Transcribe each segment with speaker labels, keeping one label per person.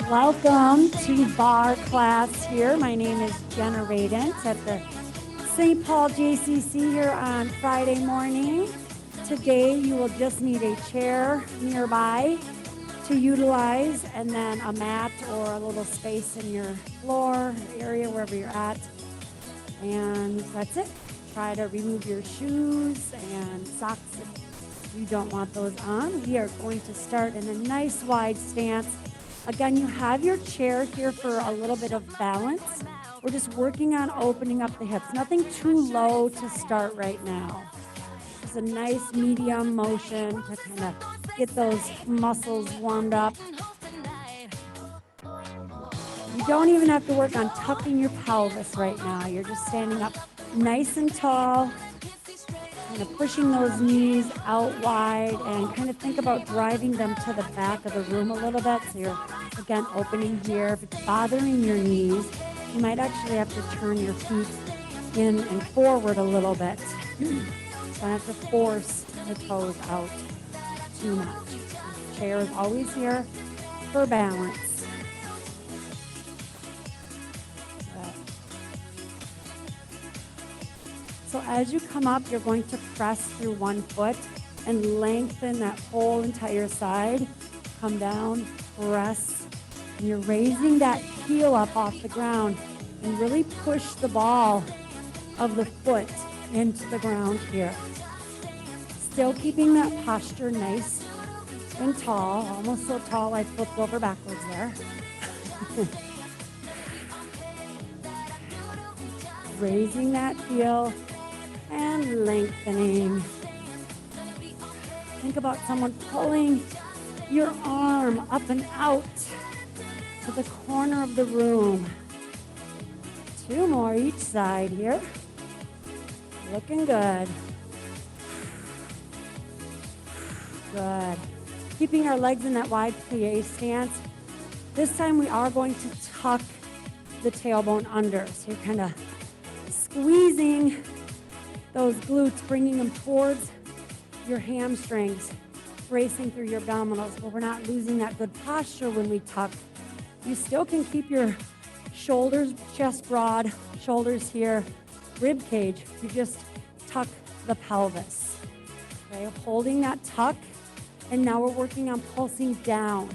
Speaker 1: Welcome to Barre class here. My name is Jena at the St. Paul JCC here on Friday morning. Today you will just need a chair nearby to utilize and then a mat or a little space in your floor area wherever you're at. And that's it. Try to remove your shoes and socks if you don't want those on. We are going to start in a nice wide stance. Again, you have your chair here for a little bit of balance. We're just working on opening up the hips. Nothing too low to start right now. Just a nice medium motion to kind of get those muscles warmed up. You don't even have to work on tucking your pelvis right now. You're just standing up nice and tall, kind of pushing those knees out wide and kind of think about driving them to the back of the room a little bit. So you're, again, opening here. If it's bothering your knees, you might actually have to turn your feet in and forward a little bit. Don't have to force the toes out too much. The chair is always here for balance. So as you come up, you're going to press through one foot and lengthen that whole entire side. Come down, press, and you're raising that heel up off the ground and really push the ball of the foot into the ground here. Still keeping that posture nice and tall, almost so tall I flipped over backwards there. Raising that heel and lengthening. Think about someone pulling your arm up and out to the corner of the room. 2 more each side here. Looking good. Good. Keeping our legs in that wide plie stance. This time we are going to tuck the tailbone under. So you're kind of squeezing those glutes, bringing them towards your hamstrings, racing through your abdominals, but we're not losing that good posture when we tuck. You still can keep your shoulders, chest broad, shoulders here, rib cage. You just tuck the pelvis. Okay, holding that tuck, and now we're working on pulsing down,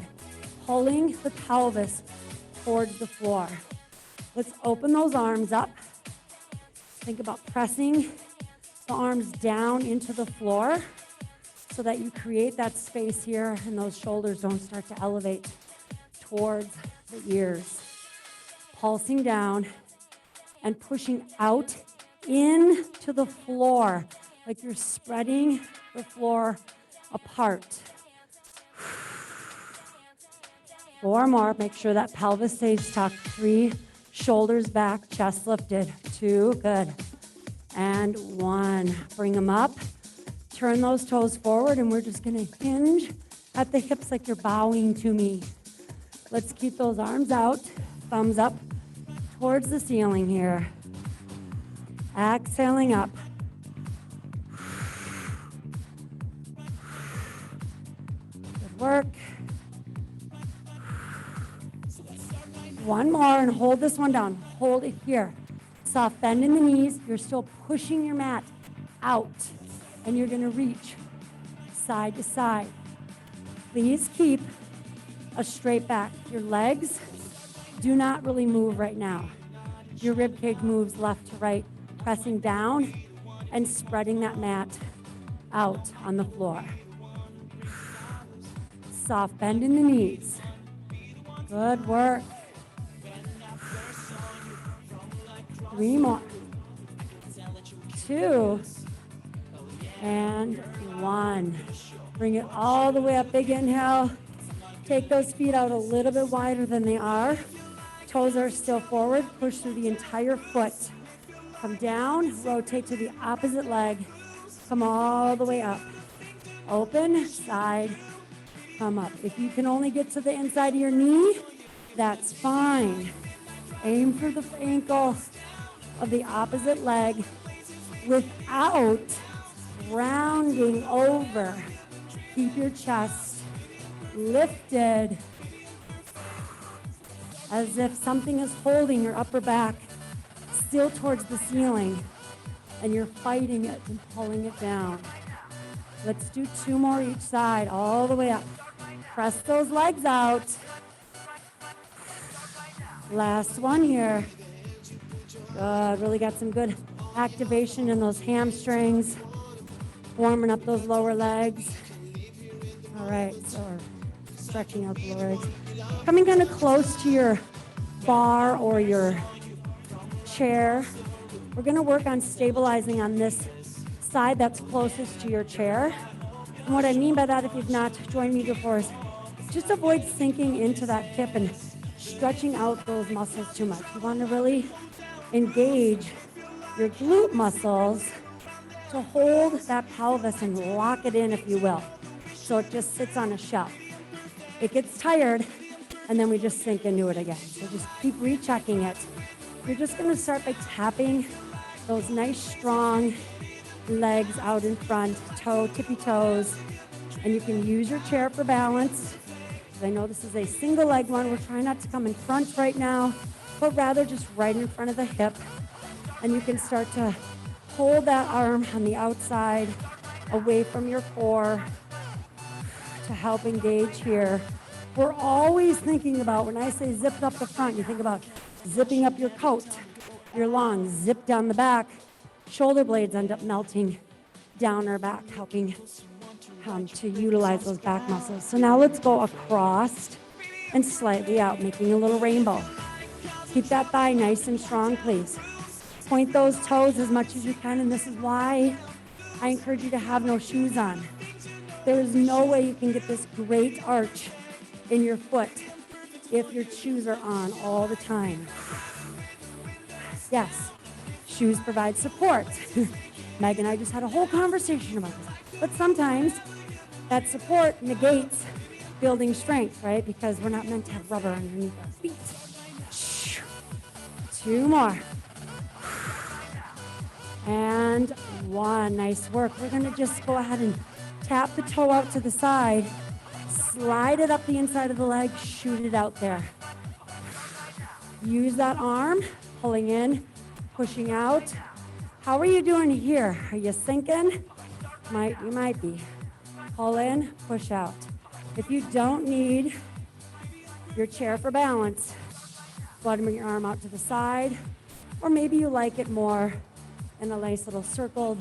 Speaker 1: pulling the pelvis towards the floor. Let's open those arms up. Think about pressing the arms down into the floor so that you create that space here and those shoulders don't start to elevate towards the ears. Pulsing down and pushing out into the floor like you're spreading the floor apart. 4 more. Make sure that pelvis stays tucked. 3, shoulders back, chest lifted. 2, good. And 1. Bring them up. Turn those toes forward, and we're just going to hinge at the hips like you're bowing to me. Let's keep those arms out, thumbs up towards the ceiling here. Exhaling up. Good work. 1 more, and hold this one down. Hold it here. Soft bend in the knees. You're still pushing your mat out, and you're going to reach side to side. Please keep a straight back. Your legs do not really move right now. Your rib cage moves left to right, pressing down and spreading that mat out on the floor. Soft bend in the knees. Good work. 3 more. 2 and 1. Bring it all the way up. Big inhale. Take those feet out a little bit wider than they are. Toes are still forward. Push through the entire foot. Come down. Rotate to the opposite leg. Come all the way up. Open. Side. Come up. If you can only get to the inside of your knee, that's fine. Aim for the ankle of the opposite leg without rounding over. Keep your chest lifted. as if something is holding your upper back still towards the ceiling, and you're fighting it and pulling it down. Let's do 2 more each side, all the way up. Press those legs out. Last one here. Good, really got some good activation in those hamstrings, warming up those lower legs. All right, so we're stretching out the lower legs. Coming kind of close to your bar or your chair. We're gonna work on stabilizing on this side that's closest to your chair. And what I mean by that, if you've not joined me before, is just avoid sinking into that hip and stretching out those muscles too much. You want to really engage your glute muscles to hold that pelvis and lock it in, if you will, so it just sits on a shelf. It gets tired, and then we just sink into it again. So just keep rechecking it. You're just going to start by tapping those nice, strong legs out in front, tippy toes, and you can use your chair for balance. I know this is a single leg one. We're trying not to come in front right now, but rather just right in front of the hip. And you can start to hold that arm on the outside away from your core to help engage here. We're always thinking about, when I say zip up the front, you think about zipping up your coat, your long zip down the back. Shoulder blades end up melting down our back, helping to utilize those back muscles. So now let's go across and slightly out, making a little rainbow. Keep that thigh nice and strong, please. Point those toes as much as you can, and this is why I encourage you to have no shoes on. There is no way you can get this great arch in your foot if your shoes are on all the time. Yes, shoes provide support. Meg and I just had a whole conversation about this. But sometimes that support negates building strength, right? Because we're not meant to have rubber underneath our feet. 2 more. And 1. Nice work. We're going to just go ahead and tap the toe out to the side, slide it up the inside of the leg, shoot it out there. Use that arm, pulling in, pushing out. How are you doing here? Are you sinking? You might be. Pull in, push out. If you don't need your chair for balance, go ahead and bring your arm out to the side, or maybe you like it more in a nice little circle,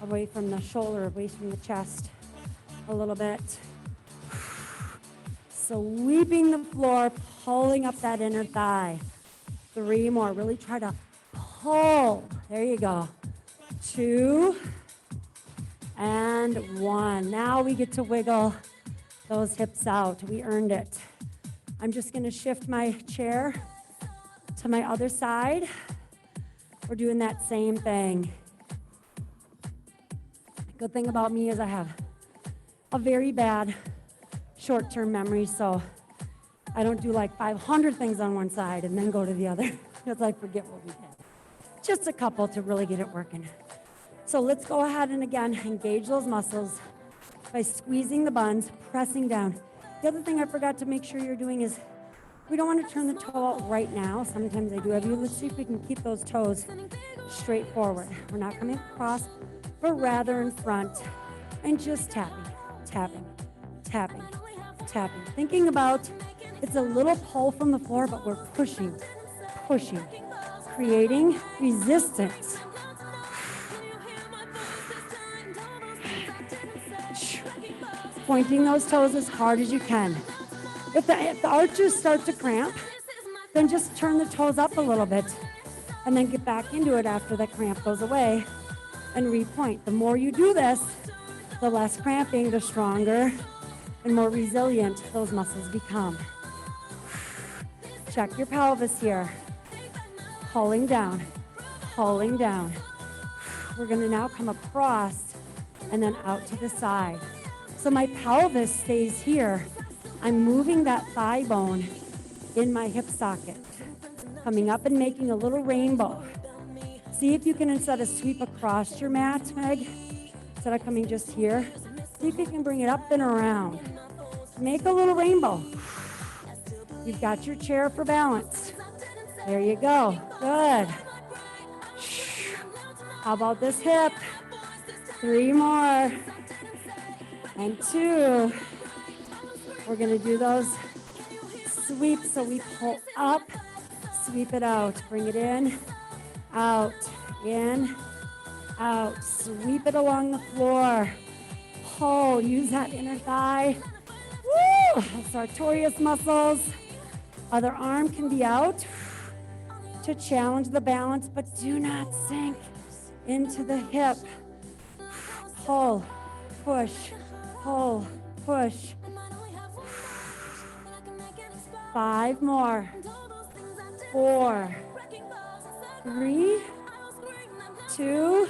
Speaker 1: away from the shoulder, away from the chest a little bit. Sweeping the floor, pulling up that inner thigh. 3 more. Really try to pull. There you go. 2 and 1. Now we get to wiggle those hips out. We earned it. I'm just going to shift my chair to my other side. We're doing that same thing. Good thing about me is I have a very bad short-term memory, so I don't do like 500 things on one side and then go to the other because I forget what we did. Just a couple to really get it working. So let's go ahead and again engage those muscles by squeezing the buns, pressing down. The other thing I forgot to make sure you're doing is we don't want to turn the toe out right now. Sometimes I do have you. Let's see if we can keep those toes straight forward. We're not coming across, but rather in front and just tapping, tapping, tapping, tapping. Thinking about it's a little pull from the floor, but we're pushing, pushing, creating resistance. Pointing those toes as hard as you can. If the arches start to cramp, then just turn the toes up a little bit and then get back into it after that cramp goes away and repoint. The more you do this, the less cramping, the stronger and more resilient those muscles become. Check your pelvis here. Pulling down, pulling down. We're going to now come across and then out to the side. So my pelvis stays here. I'm moving that thigh bone in my hip socket, coming up and making a little rainbow. See if you can, instead of sweep across your mat, Meg, instead of coming just here, see if you can bring it up and around. Make a little rainbow. You've got your chair for balance. There you go. Good. How about this hip? 3 more. And 2. We're going to do those sweeps. So we pull up, sweep it out. Bring it in, out, in, out. Sweep it along the floor. Pull. Use that inner thigh. Woo! Sartorius muscles. Other arm can be out to challenge the balance, but do not sink into the hip. Pull, push, pull, push. 5 more. 4, 3, 2,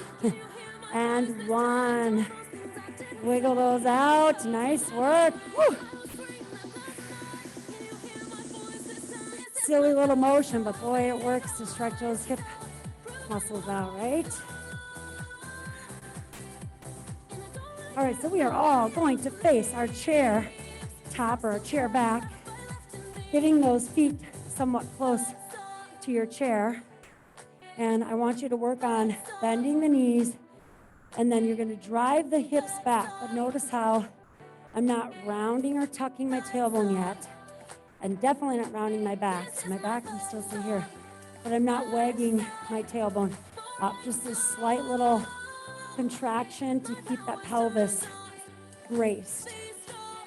Speaker 1: and 1. Wiggle those out. Nice work. Woo. Silly little motion, but boy, it works to stretch those hip muscles out, right? All right, so we are all going to face our chair top or our chair back, getting those feet somewhat close to your chair. And I want you to work on bending the knees, and then you're going to drive the hips back. But notice how I'm not rounding or tucking my tailbone yet, and definitely not rounding my back. So my back can still stay here, but I'm not wagging my tailbone up. Just a slight little contraction to keep that pelvis braced.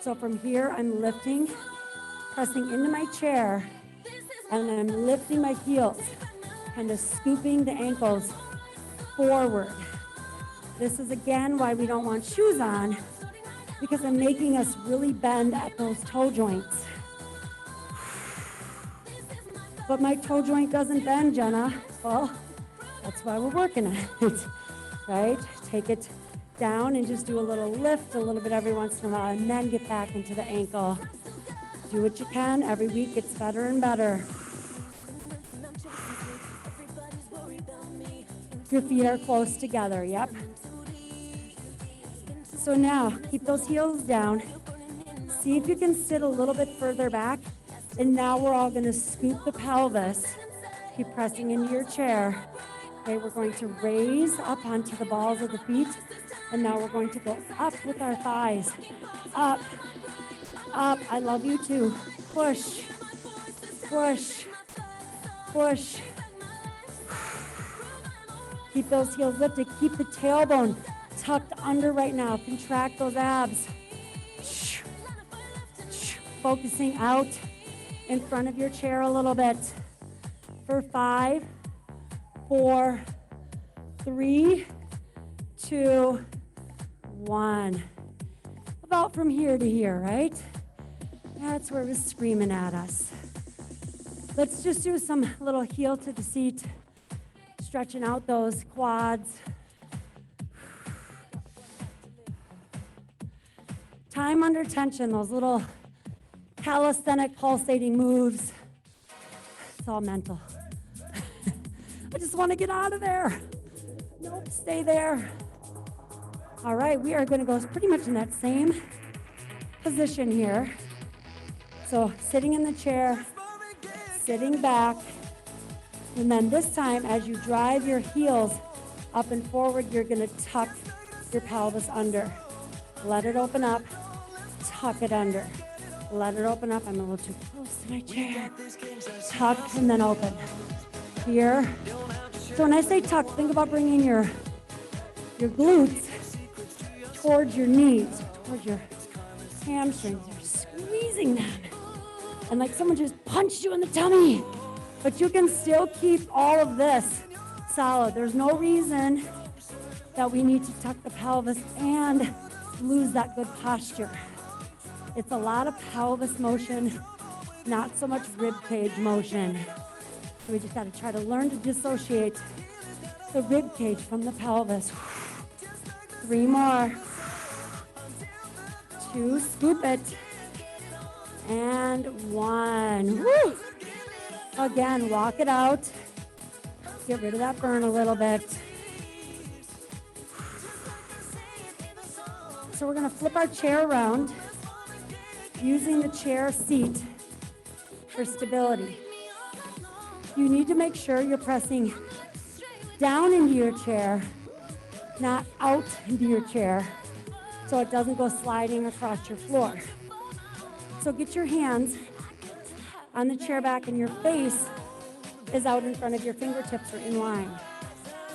Speaker 1: So from here, I'm lifting, pressing into my chair, and I'm lifting my heels, kind of scooping the ankles forward. This is again why we don't want shoes on, because I'm making us really bend at those toe joints. But my toe joint doesn't bend, Jena. Well, that's why we're working on it, right? Take it down and just do a little lift a little bit every once in a while, and then get back into the ankle. Do what you can. Every week it's better and better. Your feet are close together, yep. So now, keep those heels down. See if you can sit a little bit further back. And now we're all going to scoop the pelvis. Keep pressing into your chair. Okay, we're going to raise up onto the balls of the feet. And now we're going to go up with our thighs. Up, up. I love you too. Push, push, push. Keep those heels lifted. Keep the tailbone tucked under right now. Contract those abs. Focusing out in front of your chair a little bit. For 5, 4, 3, 2, 1. About from here to here, right? That's where it was screaming at us. Let's just do some little heel to the seat, stretching out those quads. Time under tension, those little calisthenic pulsating moves. It's all mental. I just want to get out of there. Nope, stay there. All right, we are going to go pretty much in that same position here. So sitting in the chair, sitting back, and then this time as you drive your heels up and forward, you're going to tuck your pelvis under. Let it open up, tuck it under. Let it open up. I'm a little too close to my chair. Tuck and then open. Here. So when I say tuck, think about bringing your glutes towards your knees, towards your hamstrings. You're squeezing them. And like someone just punched you in the tummy. But you can still keep all of this solid. There's no reason that we need to tuck the pelvis and lose that good posture. It's a lot of pelvis motion, not so much rib cage motion. So we just got to try to learn to dissociate the rib cage from the pelvis. 3 more. 2, scoop it. And 1. Woo! Again, walk it out. Get rid of that burn a little bit. So we're going to flip our chair around, using the chair seat for stability. You need to make sure you're pressing down into your chair, not out into your chair, so it doesn't go sliding across your floor. So get your hands on the chair back and your face is out in front of your fingertips or in line.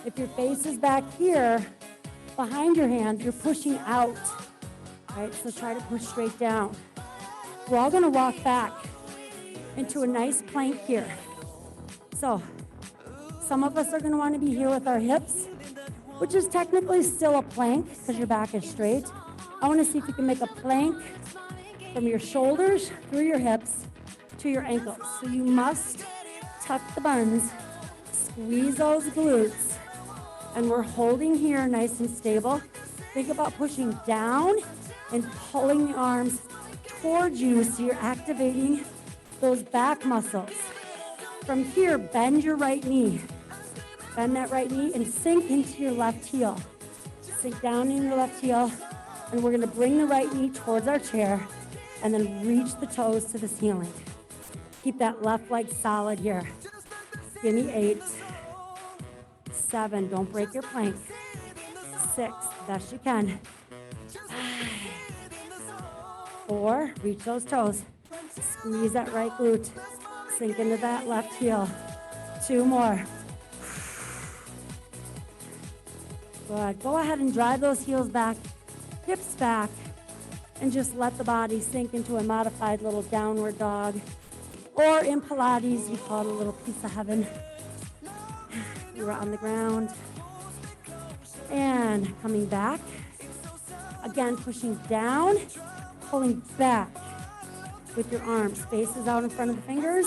Speaker 1: If your face is back here, behind your hand, you're pushing out, right? So try to push straight down. We're all gonna walk back into a nice plank here. So some of us are gonna wanna be here with our hips, which is technically still a plank because your back is straight. I wanna see if you can make a plank from your shoulders through your hips to your ankles. So you must tuck the buns, squeeze those glutes, and we're holding here nice and stable. Think about pushing down and pulling the arms towards you so you're activating those back muscles. From here, bend your right knee. Bend that right knee and sink into your left heel. Sink down in your left heel, and we're gonna bring the right knee towards our chair and then reach the toes to the ceiling. Keep that left leg solid here. Give me 8, 7, don't break your plank. 6, best you can. 5, 4, reach those toes. Squeeze that right glute. Sink into that left heel. 2 more. Good. Go ahead and drive those heels back, hips back, and just let the body sink into a modified little downward dog. Or in Pilates, we call it a little piece of heaven. You're on the ground. And coming back. Again, pushing down, pulling back with your arms. Face is out in front of the fingers.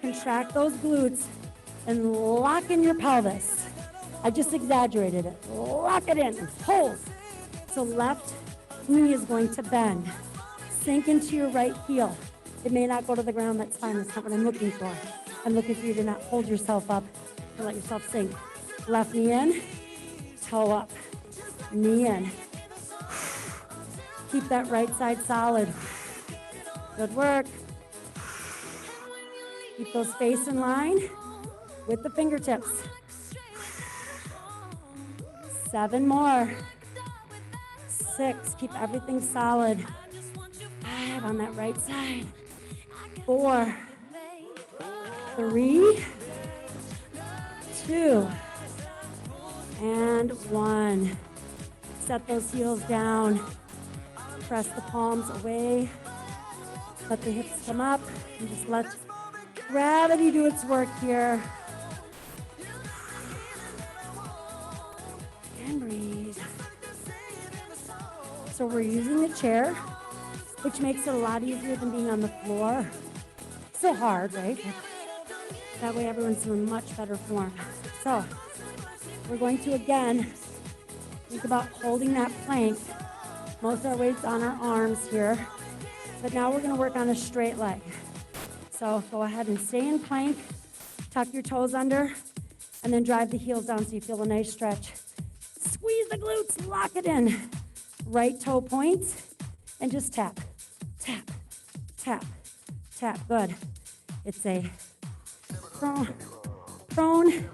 Speaker 1: Contract those glutes and lock in your pelvis. I just exaggerated it. Lock it in and pull. So left knee is going to bend. Sink into your right heel. It may not go to the ground, that's fine. That's not what I'm looking for. I'm looking for you to not hold yourself up, to let yourself sink. Left knee in, toe up, knee in. Keep that right side solid. Good work. Keep those face in line with the fingertips. 7 more. 6, keep everything solid. 5 on that right side. 4, 3, 2, and 1. Set those heels down. Press the palms away. Let the hips come up and just let gravity do its work here. And breathe. So we're using the chair, which makes it a lot easier than being on the floor. Still hard, right? That way everyone's in much better form. So we're going to, again, think about holding that plank. Most of our weight's on our arms here. But now we're going to work on a straight leg. So go ahead and stay in plank. Tuck your toes under. And then drive the heels down so you feel a nice stretch. Squeeze the glutes. Lock it in. Right toe points. And just tap. Tap. Tap. Tap. Good. It's a prone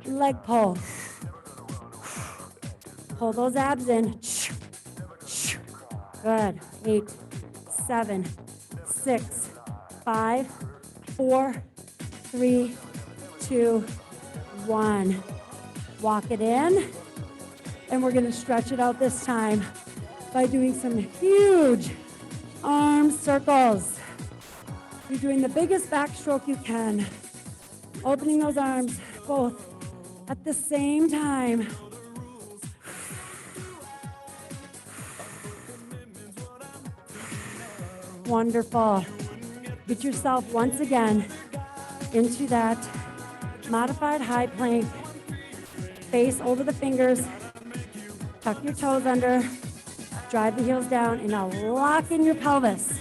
Speaker 1: leg pull. Pull those abs in. Good. 8, 7, 6, 5, 4, 3, 2, 1. Walk it in. And we're going to stretch it out this time by doing some huge arm circles. You're doing the biggest backstroke you can. Opening those arms both at the same time. Wonderful. Get yourself once again into that modified high plank. Face over the fingers. Tuck your toes under. Drive the heels down and now lock in your pelvis.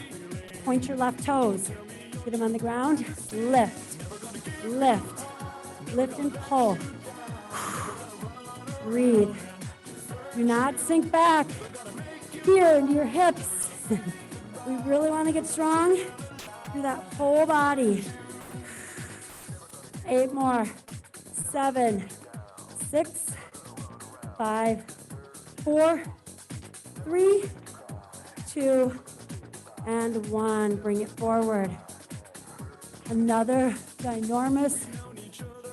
Speaker 1: Point your left toes. Get them on the ground. Lift. Lift. Lift and pull. Breathe. Do not sink back here into your hips. We really want to get strong. through that whole body. 8 more. 7, 6, 5, 4, 3, 2, and 1. Bring it forward. Another ginormous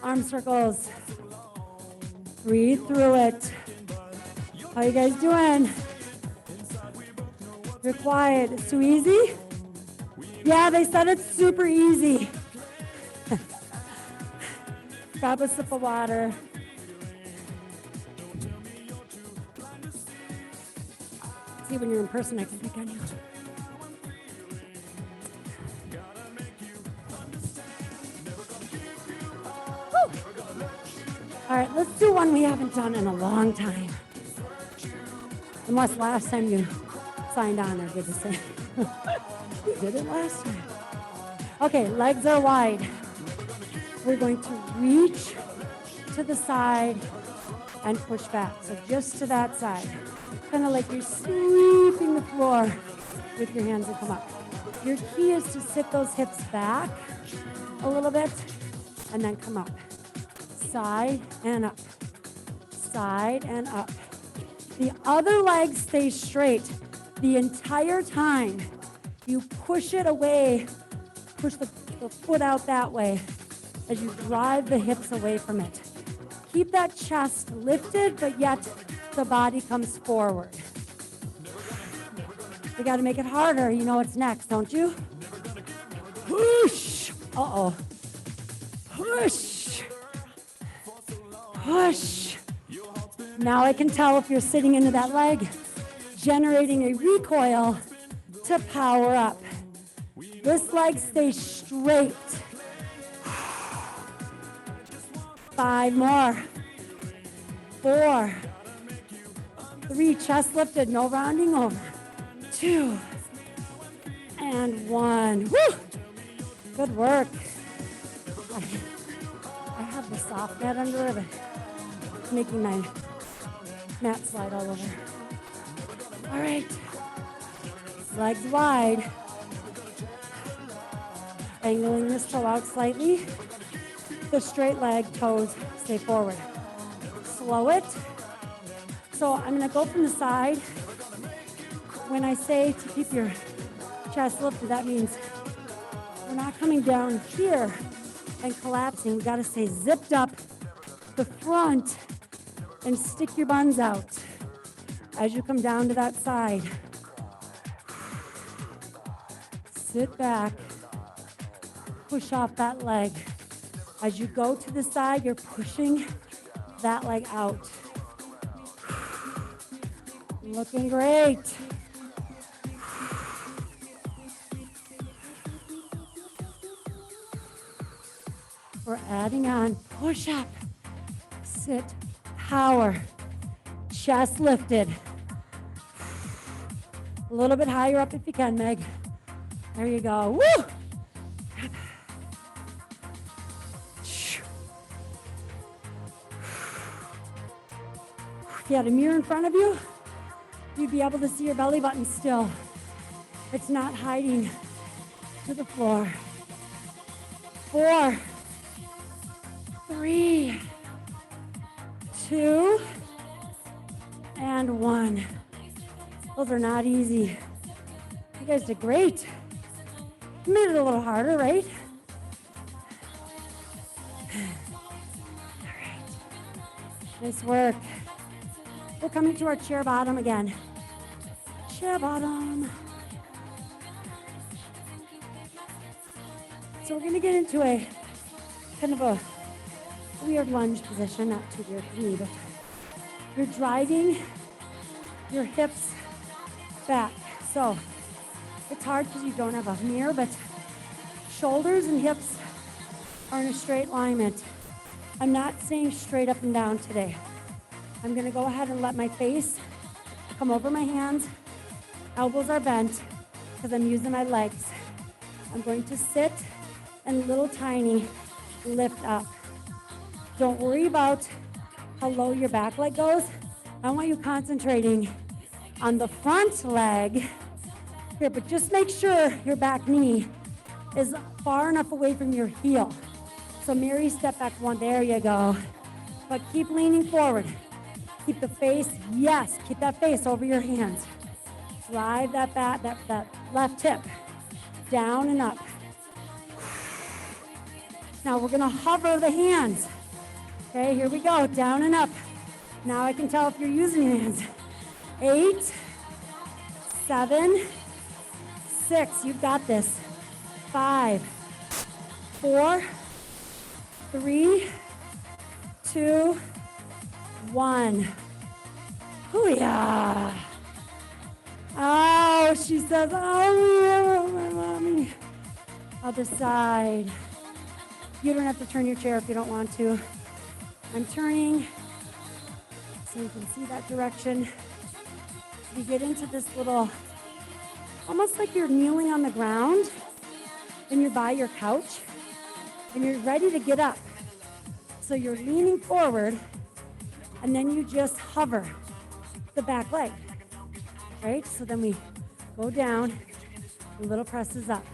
Speaker 1: arm circles. Breathe through it. How you guys doing? You're quiet. It's too easy? Yeah, they said it's super easy. Grab a sip of water. See, when you're in person, I can pick on you. Woo. All right, let's do one we haven't done in a long time. Unless last time you signed on, or did the same. You did it last time. Okay, legs are wide. We're going to reach to the side and push back. So just to that side. Kind of like you're sweeping the floor with your hands and come up. Your key is to sit those hips back a little bit and then come up. Side and up. Side and up. The other leg stays straight the entire time. You push it away, push the foot out that way as you drive the hips away from it. Keep that chest lifted, but yet the body comes forward. You got to make it harder. You know what's next, don't you? Push. Uh-oh. Push. Push. Now I can tell if you're sitting into that leg, generating a recoil to power up. This leg stays straight. 5 more. 4, 3, chest lifted, no rounding over. 2, and 1. Woo! Good work. I have the soft mat under it, but it's making my mat slide all over. All right. Legs wide. Angling this toe out slightly. The straight leg toes stay forward. Slow it. So I'm going to go from the side. When I say to keep your chest lifted, that means we're not coming down here and collapsing. We got to stay zipped up the front and stick your buns out as you come down to that side. Sit back. Push off that leg. As you go to the side, you're pushing that leg out. Looking great. We're adding on push up, sit, power, chest lifted. A little bit higher up if you can, Meg. There you go. Woo! If you had a mirror in front of you, you'd be able to see your belly button still. It's not hiding to the floor. 4, 3, 2, and 1. Those are not easy. You guys did great. You made it a little harder, right? All right. Nice work. We're coming to our chair bottom again. Chair bottom. So we're going to get into a kind of a weird lunge position, not too weird for me, but you're driving your hips back. So it's hard because you don't have a mirror, but shoulders and hips are in a straight alignment. I'm not saying straight up and down today. I'm going to go ahead and let my face come over my hands. Elbows are bent because I'm using my legs. I'm going to sit and little tiny lift up. Don't worry about how low your back leg goes. I want you concentrating on the front leg here, but just make sure your back knee is far enough away from your heel. So Mary, step back one. There you go. But keep leaning forward. Keep the face, yes, keep that face over your hands. Drive that back, that left hip down and up. Now we're gonna hover the hands. Okay, here we go, down and up. Now I can tell if you're using your hands. 8, 7, 6, you've got this. 5, 4, 3, 2, 1. Hoo-yah. Oh, she says, oh, yeah, my mommy. Other side. You don't have to turn your chair if you don't want to. I'm turning so you can see that direction. You get into this little, almost like you're kneeling on the ground and you're by your couch and you're ready to get up. So you're leaning forward and then you just hover the back leg, right? So then we go down, a little presses up.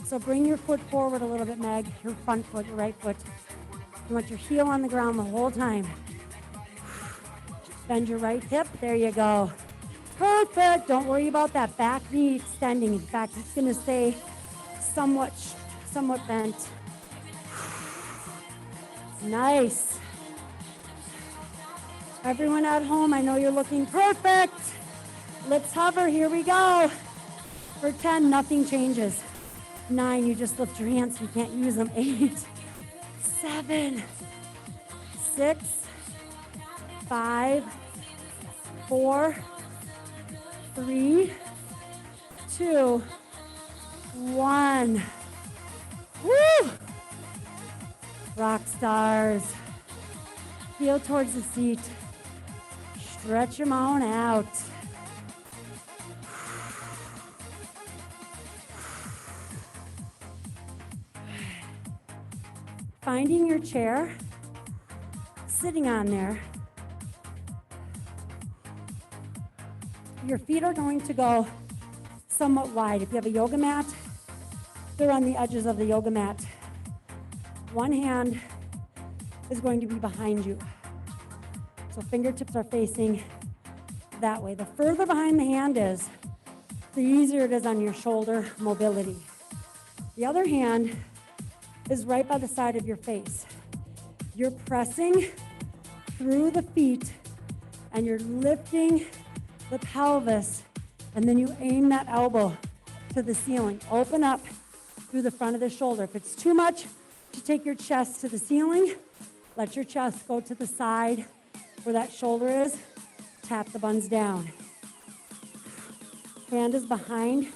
Speaker 1: So bring your foot forward a little bit, Meg, your front foot, your right foot. You want your heel on the ground the whole time. Bend your right hip, there you go. Perfect, don't worry about that back knee extending. In fact, it's gonna stay somewhat bent. Nice. Everyone at home, I know you're looking perfect. Let's hover, here we go. For 10, nothing changes. 9, you just lift your hands so you can't use them. 8, 7, 6, 5, 4, 3, 2, 1. Woo! Rock stars. Heel towards the seat. Stretch them on out. Finding your chair, sitting on there. Your feet are going to go somewhat wide. If you have a yoga mat, they're on the edges of the yoga mat. One hand is going to be behind you. So fingertips are facing that way. The further behind the hand is, the easier it is on your shoulder mobility. The other hand is right by the side of your face. You're pressing through the feet and you're lifting the pelvis, and then you aim that elbow to the ceiling. Open up through the front of the shoulder. If it's too much to take your chest to the ceiling, let your chest go to the side where that shoulder is. Tap the buns down. Hand is behind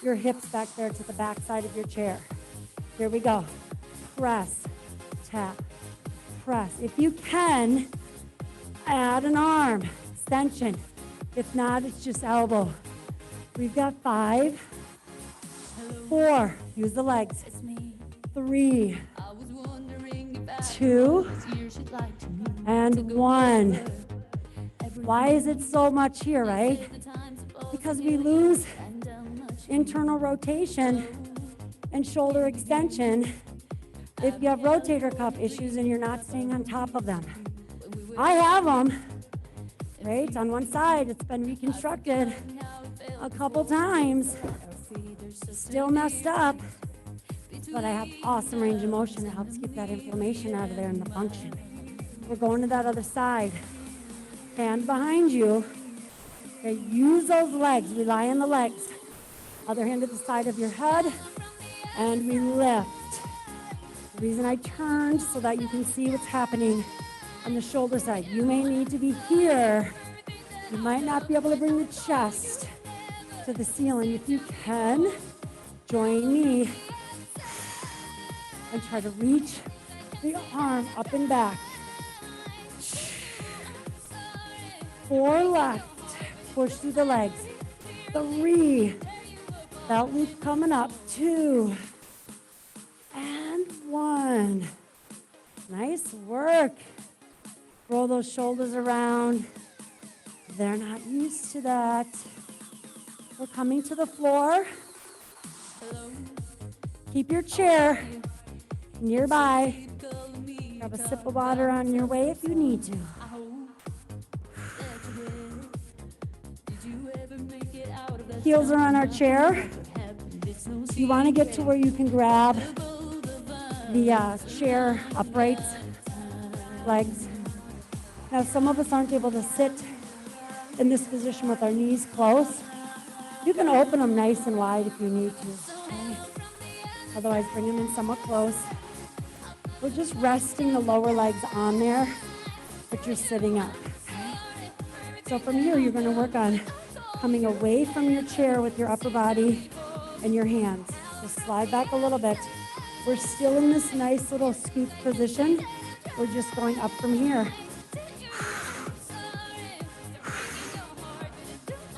Speaker 1: your hips back there to the back side of your chair. Here we go. Press, tap, press. If you can, add an arm extension. If not, it's just elbow. We've got 5, 4, use the legs. 3, 2, and 1. Why is it so much here, right? Because we lose internal rotation and shoulder extension if you have rotator cuff issues and you're not staying on top of them. I have them, right? On one side, it's been reconstructed a couple times. Still messed up, but I have awesome range of motion that helps keep that inflammation out of there and the function. We're going to that other side. Hand behind you. Okay, use those legs, rely on the legs. Other hand at the side of your head, and we lift. The reason I turned so that you can see what's happening on the shoulder side. You may need to be here. You might not be able to bring the chest to the ceiling. If you can, join me and try to reach the arm up and back. 4 left. Push through the legs. 3. Belt loop coming up. 2. And 1. Nice work. Roll those shoulders around. They're not used to that. We're coming to the floor. Keep your chair nearby. Grab a sip of water on your way if you need to. Heels are on our chair. You want to get to where you can grab the chair upright legs. Now, some of us aren't able to sit in this position with our knees close. You can open them nice and wide if you need to. Okay? Otherwise, bring them in somewhat close. We're just resting the lower legs on there, but you're sitting up. Okay? So from here, you're going to work on coming away from your chair with your upper body and your hands. Just slide back a little bit. We're still in this nice little scoop position. We're just going up from here.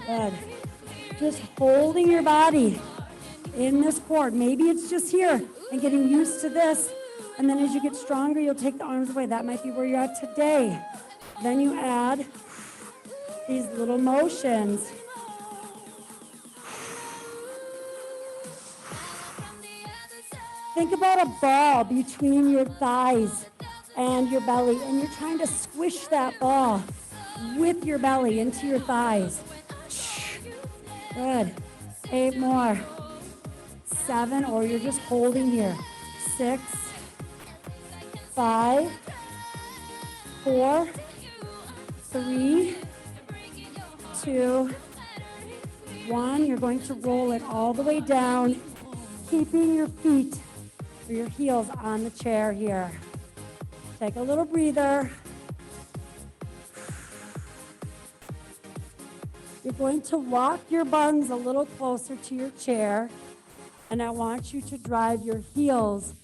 Speaker 1: Good. Just holding your body in this cord. Maybe it's just here and getting used to this. And then as you get stronger, you'll take the arms away. That might be where you're at today. Then you add these little motions. Think about a ball between your thighs and your belly, and you're trying to squish that ball with your belly into your thighs. Good. 8 more. 7, or you're just holding here. 6, 5, 4, 3, 2, 1. You're going to roll it all the way down, keeping your feet or your heels on the chair here. Take a little breather. You're going to walk your buns a little closer to your chair, and I want you to drive your heels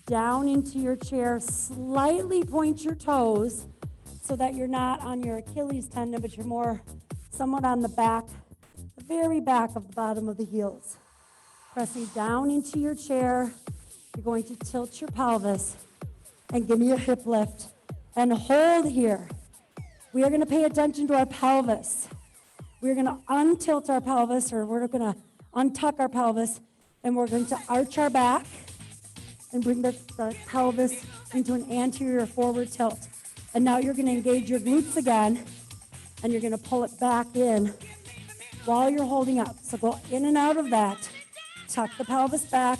Speaker 1: down into your chair. Slightly point your toes so that you're not on your Achilles tendon, but you're more somewhat on the back, the very back of the bottom of the heels. Pressing down into your chair, you're going to tilt your pelvis and give me a hip lift and hold here. We are going to pay attention to our pelvis. We're going to untilt our pelvis, or we're going to untuck our pelvis, and we're going to arch our back and bring the pelvis into an anterior forward tilt. And now you're going to engage your glutes again, and you're going to pull it back in while you're holding up. So go in and out of that. Tuck the pelvis back.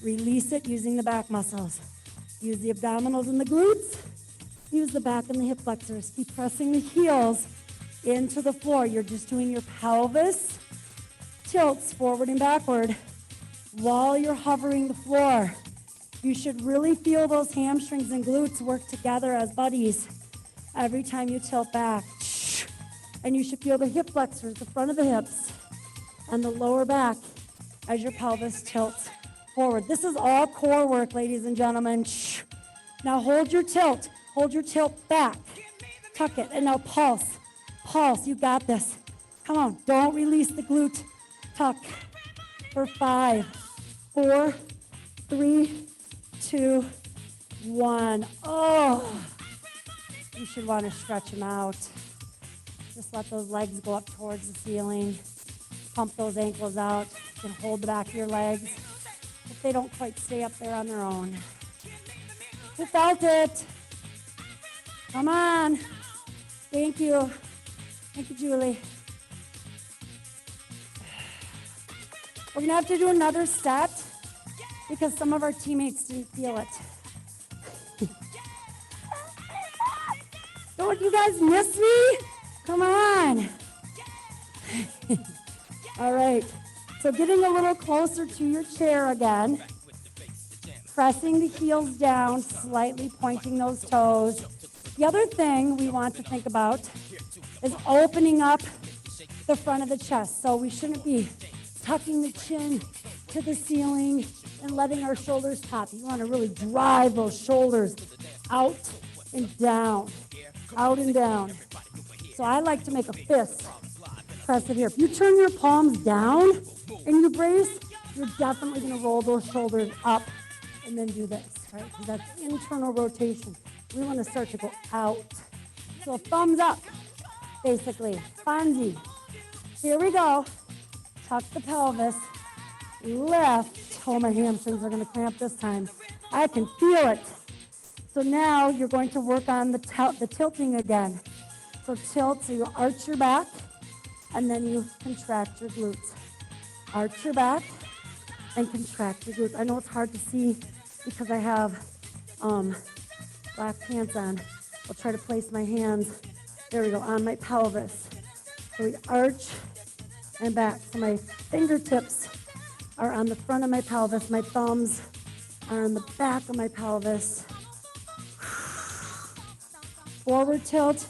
Speaker 1: Release it using the back muscles. Use the abdominals and the glutes. Use the back and the hip flexors. Keep pressing the heels into the floor. You're just doing your pelvis tilts forward and backward while you're hovering the floor. You should really feel those hamstrings and glutes work together as buddies every time you tilt back. And you should feel the hip flexors, the front of the hips, and the lower back as your pelvis tilts forward. This is all core work, ladies and gentlemen. Now hold your tilt. Hold your tilt back. Tuck it. And now pulse. Pulse. You got this. Come on. Don't release the glute. Tuck. For 5, 4, 3, 2, 1. Oh. You should want to stretch them out. Just let those legs go up towards the ceiling. Pump those ankles out. You can hold the back of your legs if they don't quite stay up there on their own. Who felt it? Come on. Thank you. Thank you, Julie. We're going to have to do another set because some of our teammates didn't feel it. Don't you guys miss me? Come on. All right. So getting a little closer to your chair again. Pressing the heels down, slightly pointing those toes. The other thing we want to think about is opening up the front of the chest. So we shouldn't be tucking the chin to the ceiling and letting our shoulders pop. You want to really drive those shoulders out and down, out and down. So I like to make a fist. Press it here. If you turn your palms down and you brace, you're definitely going to roll those shoulders up and then do this, right? Because that's internal rotation. We want to start to go out. So thumbs up, basically. Fonzie. Here we go. tuck the pelvis, lift. Oh, my hamstrings are going to cramp this time. I can feel it. So now you're going to work on the tilting again. So tilt, so you arch your back, and then you contract your glutes. Arch your back and contract your glutes. I know it's hard to see because I have black pants on. I'll try to place my hands, there we go, on my pelvis. So we arch and back. So my fingertips are on the front of my pelvis. My thumbs are on the back of my pelvis. Forward tilt,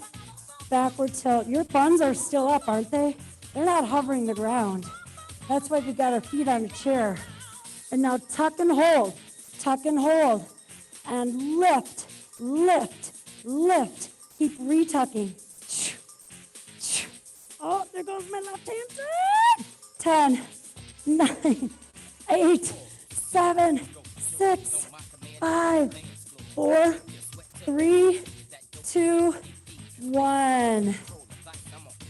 Speaker 1: backward tilt. Your buns are still up, aren't they? They're not hovering the ground. That's why we've got our feet on a chair. And now tuck and hold, and lift, lift, lift. Keep retucking. Oh, there goes my left hand. 10, 9, 8, 7, 6, 5, 4, 3, 2, 1.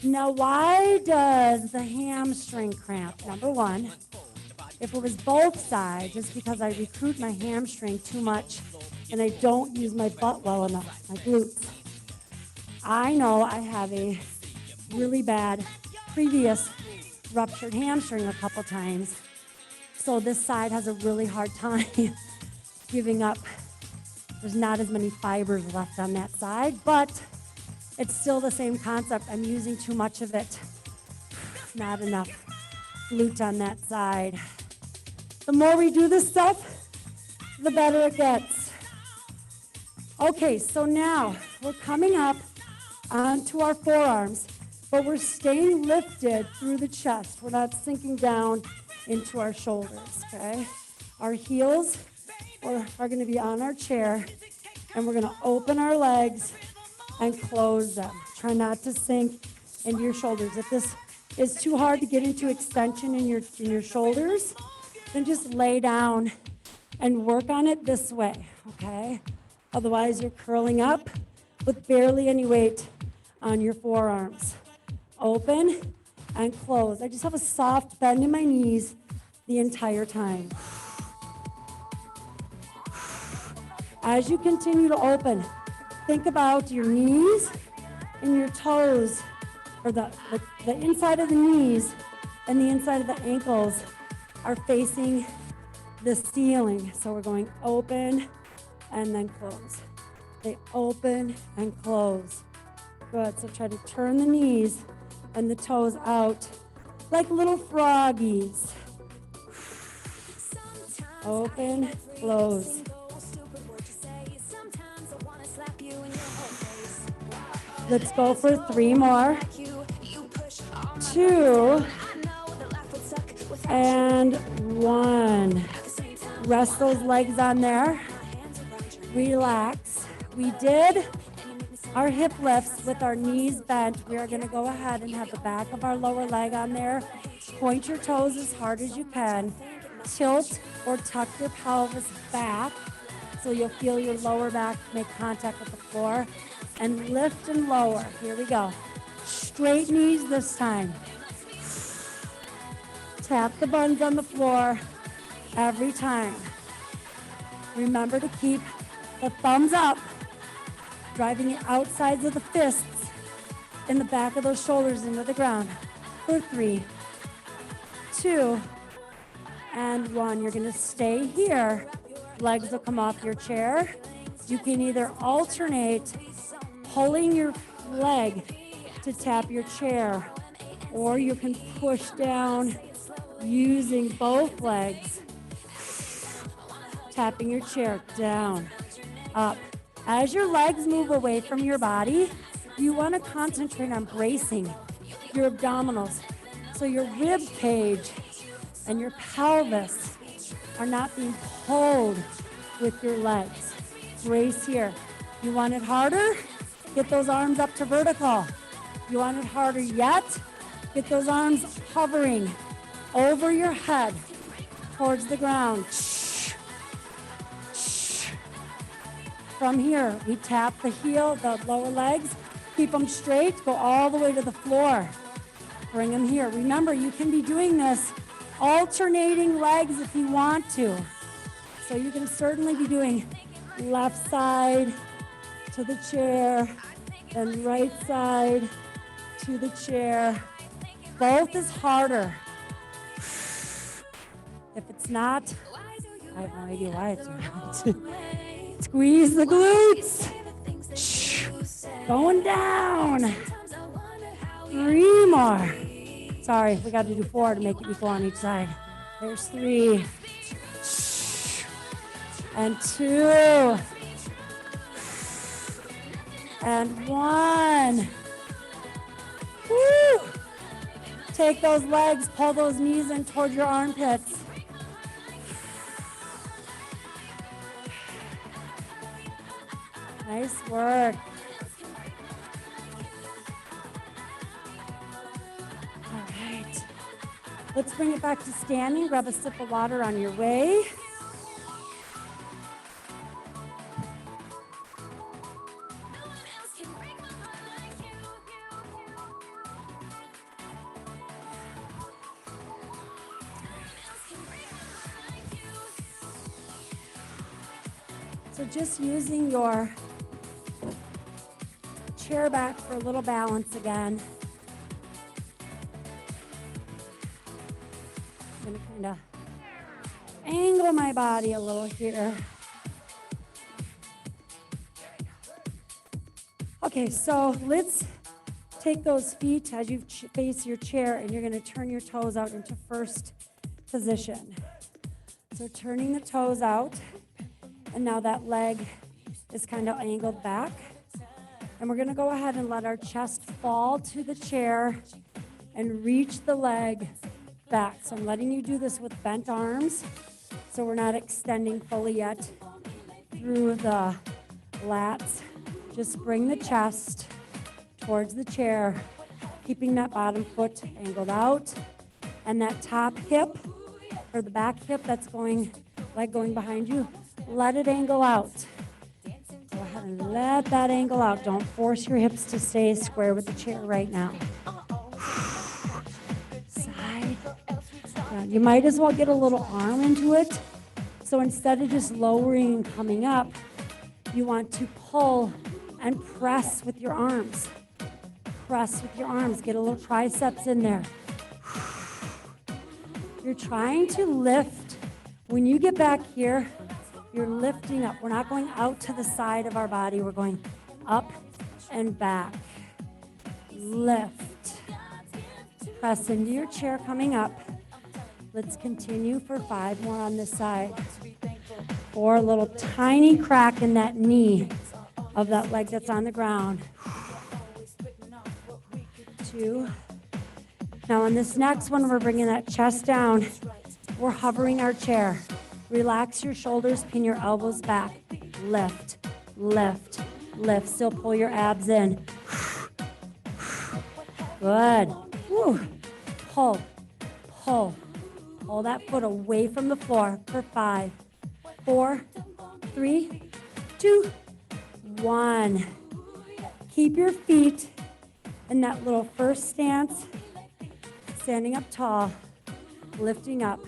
Speaker 1: Now, why does the hamstring cramp? Number one, if it was both sides, it's because I recruit my hamstring too much and I don't use my butt well enough, my glutes. I know I have a really bad previous ruptured hamstring a couple times, so this side has a really hard time giving up. There's not as many fibers left on that side, but it's still the same concept. I'm using too much of it. Not enough glute on that side. The more we do this stuff, the better it gets. Okay, so now we're coming up onto our forearms, but we're staying lifted through the chest. We're not sinking down into our shoulders, okay? Our heels are going to be on our chair, and we're going to open our legs and close them. Try not to sink into your shoulders. If this is too hard to get into extension in your shoulders, then just lay down and work on it this way, okay? Otherwise, you're curling up with barely any weight on your forearms. Open and close. I just have a soft bend in my knees the entire time. As you continue to open, think about your knees and your toes, or the inside of the knees and the inside of the ankles are facing the ceiling. So we're going open and then close. They open and close. Good. So try to turn the knees and the toes out like little froggies. Open, close. Let's go for 3 more. 2 and 1. Rest those legs on there. Relax. We did our hip lifts with our knees bent. We are going to go ahead and have the back of our lower leg on there. Point your toes as hard as you can. Tilt or tuck your pelvis back so you'll feel your lower back make contact with the floor. And lift and lower. Here we go. Straight knees this time. Tap the buns on the floor every time. Remember to keep the thumbs up, driving the outsides of the fists in the back of those shoulders into the ground. For 3, 2, and 1. You're going to stay here. Legs will come off your chair. You can either alternate pulling your leg to tap your chair, or you can push down using both legs, tapping your chair down, up. As your legs move away from your body, you want to concentrate on bracing your abdominals so your rib cage and your pelvis are not being pulled with your legs. Brace here. You want it harder? Get those arms up to vertical. You want it harder yet? Get those arms hovering over your head towards the ground. From here, we tap the heel, the lower legs, keep them straight, go all the way to the floor. Bring them here. Remember, you can be doing this alternating legs if you want to. So you can certainly be doing left side to the chair, then right side to the chair. Both is harder. If it's not, I have no idea why it's not. Squeeze the glutes. Going down. 3 more. Sorry, we got to do 4 to make it equal on each side. There's 3. And 2. And 1. Woo! Take those legs, pull those knees in toward your armpits. Nice work. All right. Let's bring it back to standing. Grab a sip of water on your way. So just using your chair back for a little balance again. I'm going to kind of angle my body a little here. Okay, so let's take those feet as you face your chair, and you're going to turn your toes out into first position. So turning the toes out, and now that leg is kind of angled back. And we're going to go ahead and let our chest fall to the chair and reach the leg back. So I'm letting you do this with bent arms, so we're not extending fully yet through the lats. Just bring the chest towards the chair, keeping that bottom foot angled out, and that top hip, or the back hip that's going, leg going behind you, let it angle out. Go ahead and let that angle out. Don't force your hips to stay square with the chair right now. Side. Down. You might as well get a little arm into it. So instead of just lowering and coming up, you want to pull and press with your arms. Press with your arms. Get a little triceps in there. You're trying to lift. When you get back here, you're lifting up. We're not going out to the side of our body. We're going up and back. Lift. Press into your chair coming up. Let's continue for 5 more on this side. 4, a little tiny crack in that knee of that leg that's on the ground. 2. Now on this next one, we're bringing that chest down. We're hovering our chair. Relax your shoulders, pin your elbows back. Lift, lift, lift. Still pull your abs in. Good. Woo. Pull, pull. Pull that foot away from the floor for 5, 4, 3, 2, 1. Keep your feet in that little first stance, standing up tall, lifting up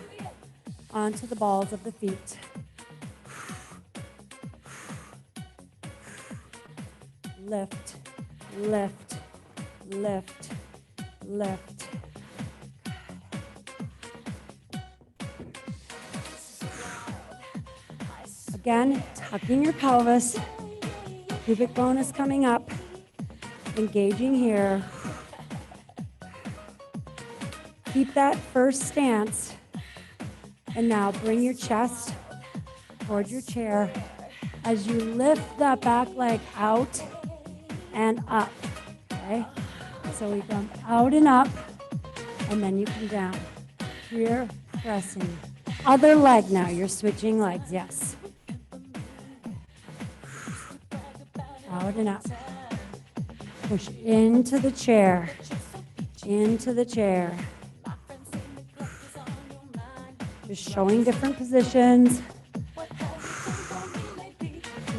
Speaker 1: onto the balls of the feet. Lift, lift, lift, lift. Again, tucking your pelvis. Pubic bone is coming up. Engaging here. Keep that first stance. And now bring your chest towards your chair as you lift that back leg out and up, okay? So we come out and up, and then you come down. Here, pressing. Other leg now, you're switching legs, yes. Out and up. Push into the chair, into the chair. Just showing different positions.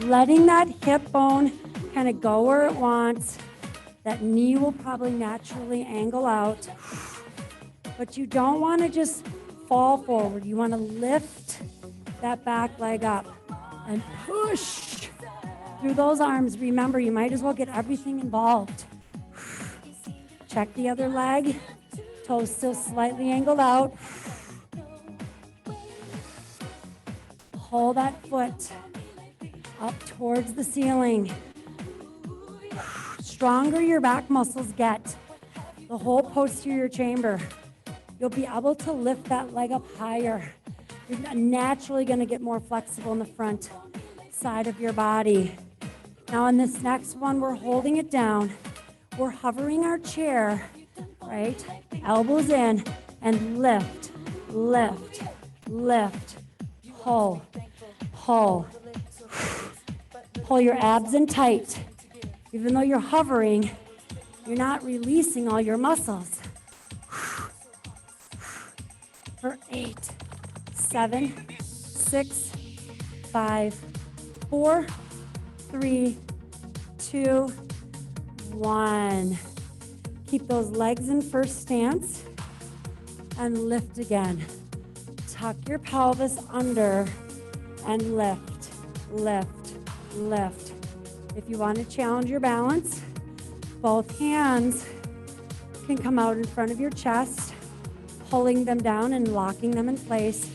Speaker 1: Letting that hip bone kind of go where it wants. That knee will probably naturally angle out, but you don't want to just fall forward. You want to lift that back leg up and push through those arms. Remember, you might as well get everything involved. Check the other leg. Toes still slightly angled out. Pull that foot up towards the ceiling. Stronger your back muscles get, the whole posterior chamber, you'll be able to lift that leg up higher. You're naturally going to get more flexible in the front side of your body. Now on this next one, we're holding it down. We're hovering our chair, right? Elbows in and lift, lift, lift, pull, pull. Pull your abs in tight. Even though you're hovering, you're not releasing all your muscles. For 8, 7, 6, 5, 4, 3, 2, 1. Keep those legs in first stance and lift again. Tuck your pelvis under and lift, lift, lift. If you want to challenge your balance, both hands can come out in front of your chest, pulling them down and locking them in place,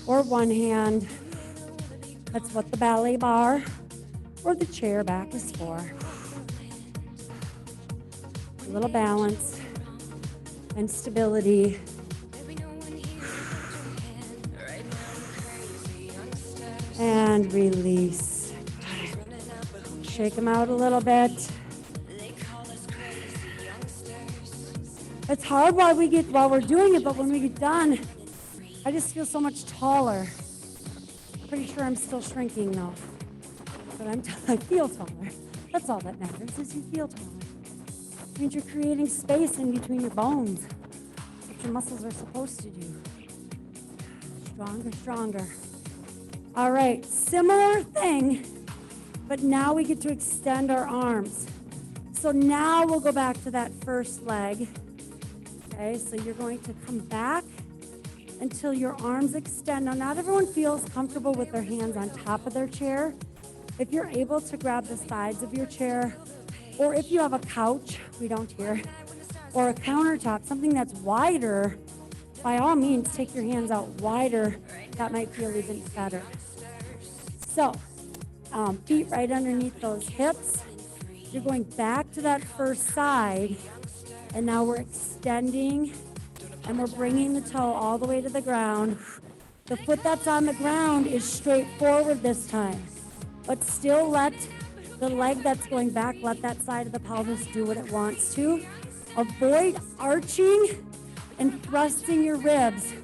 Speaker 1: or one hand. That's what the ballet bar or the chair back is for. A little balance and stability. And release. Shake them out a little bit. It's hard while we're doing it, but when we get done, I just feel so much taller. Pretty sure I'm still shrinking though, but I feel taller. That's all that matters, is you feel taller. It means you're creating space in between your bones, what your muscles are supposed to do. Stronger, stronger. All right, similar thing, but now we get to extend our arms. So now we'll go back to that first leg. Okay, so you're going to come back until your arms extend. Now, not everyone feels comfortable with their hands on top of their chair. If you're able to grab the sides of your chair, or if you have a couch, we don't here, or a countertop, something that's wider, by all means, take your hands out wider. That might feel even better. So, feet right underneath those hips. You're going back to that first side, and now we're extending, and we're bringing the toe all the way to the ground. The foot that's on the ground is straight forward this time, but still let the leg that's going back, let that side of the pelvis do what it wants to. Avoid arching and thrusting your ribs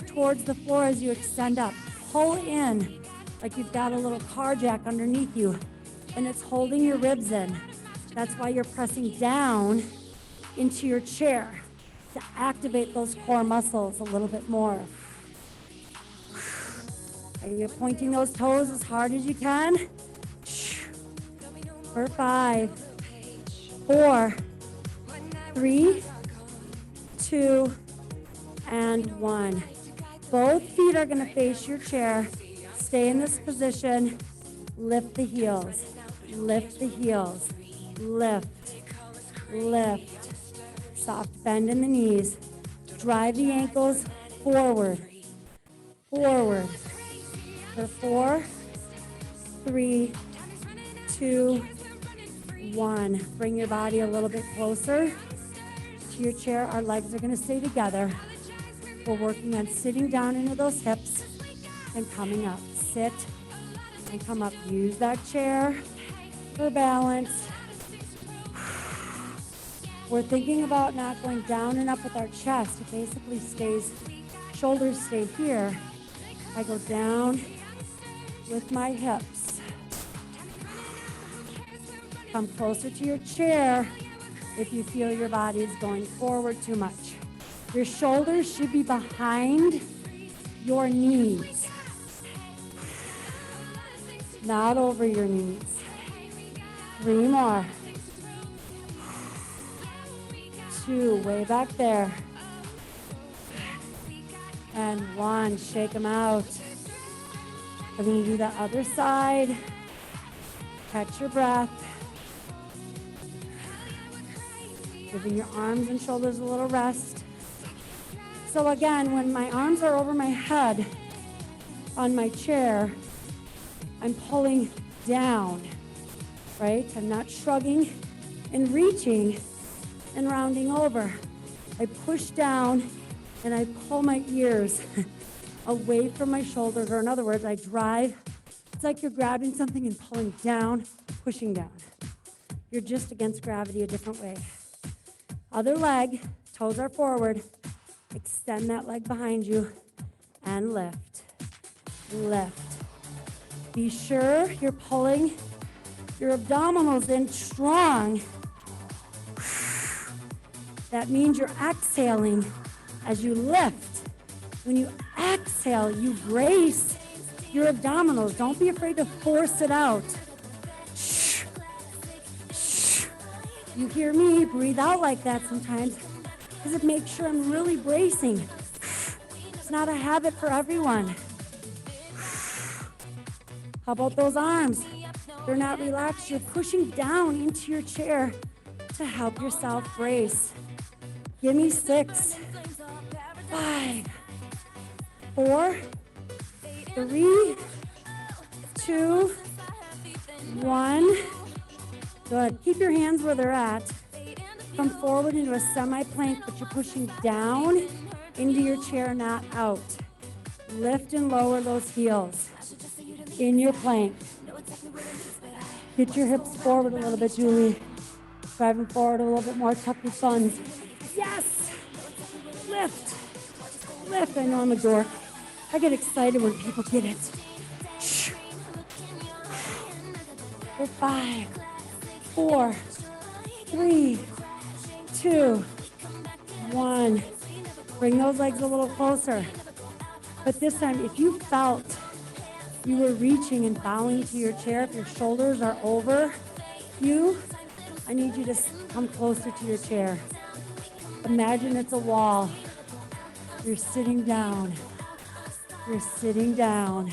Speaker 1: towards the floor as you extend up. Pull in like you've got a little car jack underneath you, and it's holding your ribs in. That's why you're pressing down into your chair to activate those core muscles a little bit more. Are you pointing those toes as hard as you can? For 5, 4, 3, 2, and 1. Both feet are going to face your chair. Stay in this position. Lift the heels. Lift the heels. Lift. Lift. Soft bend in the knees. Drive the ankles forward. Forward. For 4, 3, 2, 1. Bring your body a little bit closer to your chair. Our legs are going to stay together. We're working on sitting down into those hips and coming up. Sit and come up. Use that chair for balance. We're thinking about not going down and up with our chest. It basically stays, shoulders stay here. I go down with my hips. Come closer to your chair if you feel your body is going forward too much. Your shoulders should be behind your knees, not over your knees. 3 more. 2, way back there. And 1, shake them out. We're going to do the other side. Catch your breath. Giving your arms and shoulders a little rest. So again, when my arms are over my head on my chair, I'm pulling down, right? I'm not shrugging and reaching and rounding over. I push down and I pull my ears away from my shoulders, or in other words, I drive. It's like you're grabbing something and pulling down, pushing down. You're just against gravity a different way. Other leg, toes are forward. Extend that leg behind you and lift, lift. Be sure you're pulling your abdominals in strong. That means you're exhaling as you lift. When you exhale, you brace your abdominals. Don't be afraid to force it out. You hear me breathe out like that sometimes because it makes sure I'm really bracing. It's not a habit for everyone. How about those arms? They're not relaxed. You're pushing down into your chair to help yourself brace. Give me 6, 5, 4, 3, 2, 1. Good. Keep your hands where they're at. Come forward into a semi-plank, but you're pushing down into your chair, not out. Lift and lower those heels in your plank. Get your hips forward a little bit, Julie. Driving forward a little bit more. Tuck your thumbs. Yes! Lift. Lift. I know I'm a dork. I get excited when people get it. For 5, 4, 3, 2, 1. Bring those legs a little closer. But this time, if you felt you were reaching and bowing to your chair, if your shoulders are over you, I need you to come closer to your chair. Imagine it's a wall. You're sitting down. You're sitting down.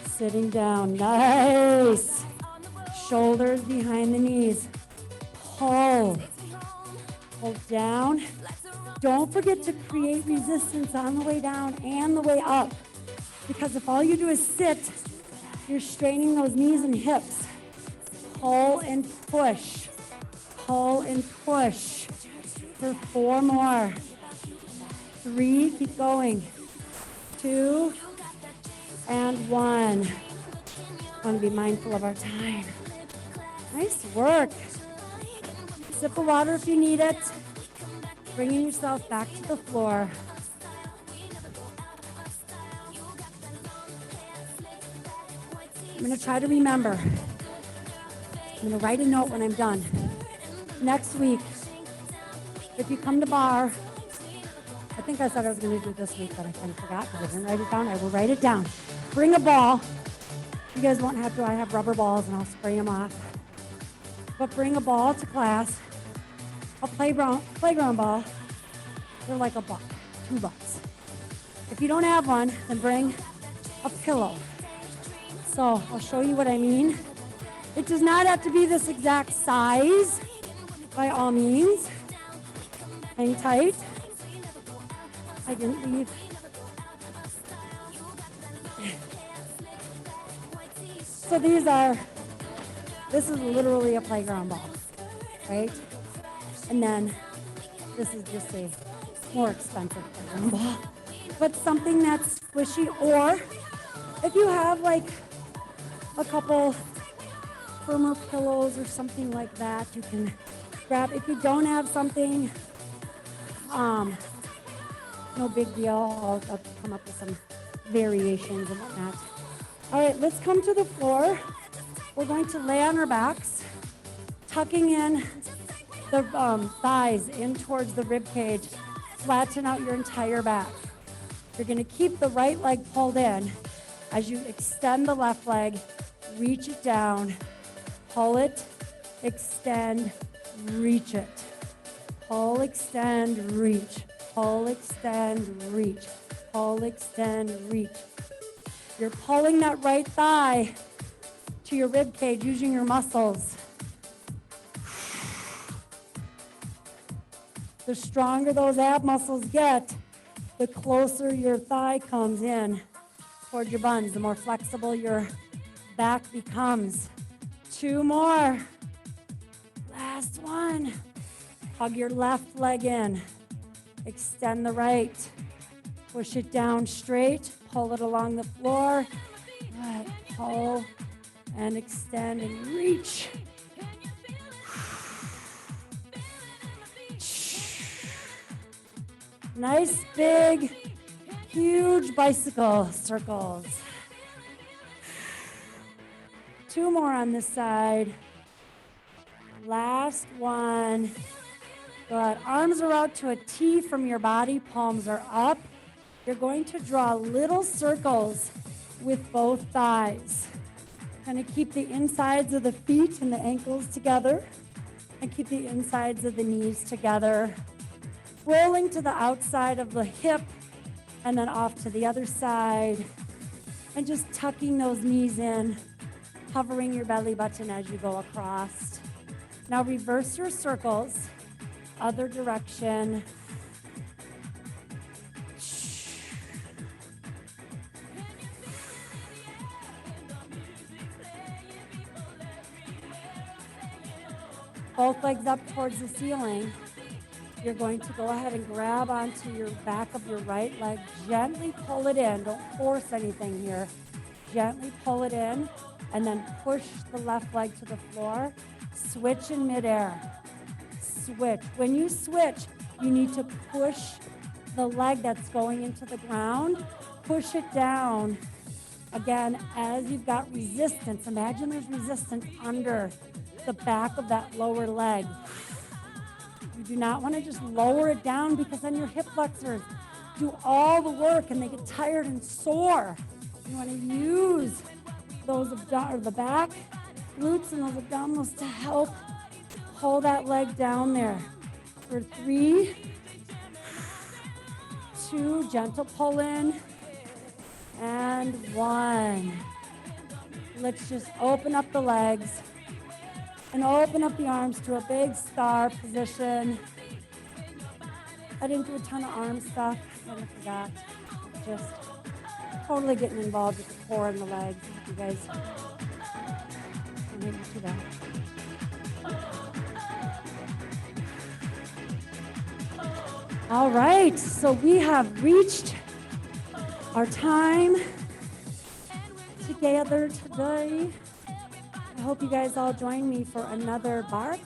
Speaker 1: Sitting down. Nice. Shoulders behind the knees. Pull. Pull down. Don't forget to create resistance on the way down and the way up. Because if all you do is sit, you're straining those knees and hips. Pull and push. Pull and push. For 4 more. 3, keep going. 2, and 1. I want to be mindful of our time. Nice work. Sip of water if you need it. Bringing yourself back to the floor. I'm going to try to remember. I'm going to write a note when I'm done. Next week, if you come to Barre, I think I said I was going to do it this week, but I kind of forgot because I didn't write it down. I will write it down. Bring a ball. You guys won't have to. I have rubber balls and I'll spray them off. But bring a ball to class. A playground ball. They're like $1, $2. If you don't have one, then bring a pillow. So I'll show you what I mean. It does not have to be this exact size, by all means. Hang tight. I didn't leave. So this is literally a playground ball, right? And then this is just a more expensive playground ball, but something that's squishy. Or if you have like a couple firmer pillows or something like that, you can grab. If you don't have something, no big deal. I'll come up with some variations and whatnot. All right, let's come to the floor. We're going to lay on our backs, tucking in the thighs in towards the rib cage. Flatten out your entire back. You're going to keep the right leg pulled in as you extend the left leg, reach it down, pull it, extend, reach it. Pull, extend, reach. Pull, extend, reach. Pull, extend, reach. You're pulling that right thigh to your rib cage using your muscles. The stronger those ab muscles get, the closer your thigh comes in toward your buns, the more flexible your back becomes. 2 more. Last one. Hug your left leg in. Extend the right. Push it down straight. Pull it along the floor. Good. Pull and extend and reach. Nice, big, huge bicycle circles. 2 more on this side. Last one. Good. Arms are out to a T from your body. Palms are up. You're going to draw little circles with both thighs. Kind of keep the insides of the feet and the ankles together, and keep the insides of the knees together. Rolling to the outside of the hip and then off to the other side. And just tucking those knees in, hovering your belly button as you go across. Now reverse your circles, other direction. Both legs up towards the ceiling. You're going to go ahead and grab onto your back of your right leg. Gently pull it in. Don't force anything here. Gently pull it in and then push the left leg to the floor. Switch in midair. Switch. When you switch, you need to push the leg that's going into the ground. Push it down. Again, as you've got resistance, imagine there's resistance under the back of that lower leg. You do not want to just lower it down because then your hip flexors do all the work and they get tired and sore. You want to use those the back, glutes, and those abdominals to help pull that leg down there. For 3, 2, gentle pull in, and 1. Let's just open up the legs. And open up the arms to a big star position. I didn't do a ton of arm stuff. I forgot. Just totally getting involved with the core and the legs. You guys can maybe do that. All right, so we have reached our time together today. I hope you guys all join me for another Barre